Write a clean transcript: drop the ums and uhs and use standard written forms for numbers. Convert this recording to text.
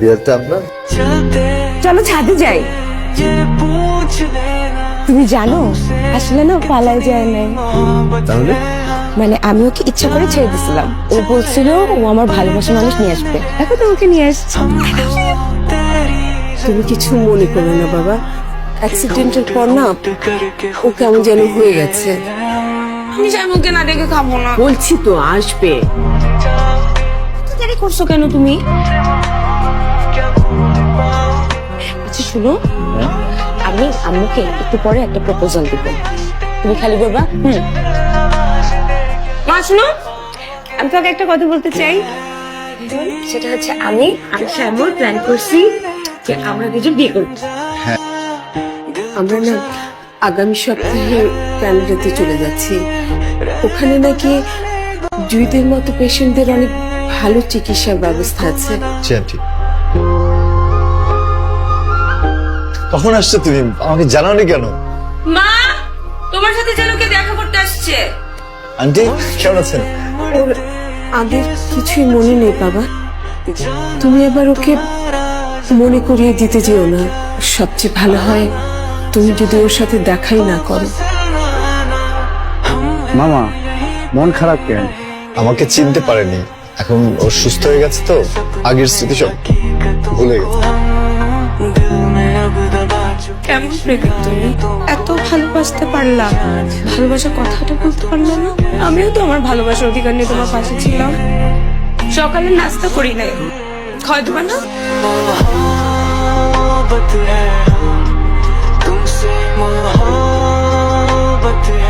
বিয়ারটা আপনার? চলো ছাদে যাই। তুমি জানো আসলে না পালায় যায় নাই। তাহলে মানে আমি ওকে ইচ্ছা করে ছেড়ে দিছিলাম। ও বলছিল ও আমার ভালোবাসার মানুষ নিয়ে আসবে, দেখো তোমাকে নিয়ে আসছে। তুমি কিছু মনে করো না বাবা, অ্যাক্সিডেন্টের পর না ও কেমন যেন হয়ে গেছে। আমি জানুকে না ডেকে খাবো না বলছি তো, আসবে। দেরি করছো কেন তুমি? আচ্ছা শুনো, আমি আম্মুকে একটু পরে একটা প্রপোজাল দিব, তুমি খালি বলবা মা শুনো, আমি তোকে একটা কথা বলতে চাই। সেটা হচ্ছে আমি শ্যামল প্ল্যান করছি যে আমরা দুজন বিয়ে করব। আমরা না আগামী সপ্তাহে কানাডাতে চলে যাচ্ছি। ওখানে নাকি জুইদের মতো পেশেন্টদের অনেক ভালো চিকিৎসার ব্যবস্থা আছে। আন্টি কখন আসছো তুমি? আমাকে জানাওনি কেন? মা, তোমার সাথে যেন কে দেখা করতে আসছে। আন্টি কেমন আছেন? ওর আগের কিছুই মনে নেই বাবা, তুমি আবার ওকে মনে করিয়ে দিতে যেও না। সবচেয়ে ভালো হয় তুমি যদি ওর সাথে দেখাই না করো। মামা মন খারাপ কেন? আমাকে চিনতে পারেনি, এখন ও সুস্থ হয়ে গেছে তো আগের স্মৃতি সব ভুলে গেছে। কেমন প্রেমিক তুমি, এত ভালোবাসতে পারলা, ভালোবাসার কথাটা বলতে পারলো না। আমিও তো আমার ভালোবাসার অধিকার নিয়ে তোমার পাশে ছিলাম। সকালে নাস্তা করি নাই, খাওয়া দেবা না? तुमसे मोहब्बत है।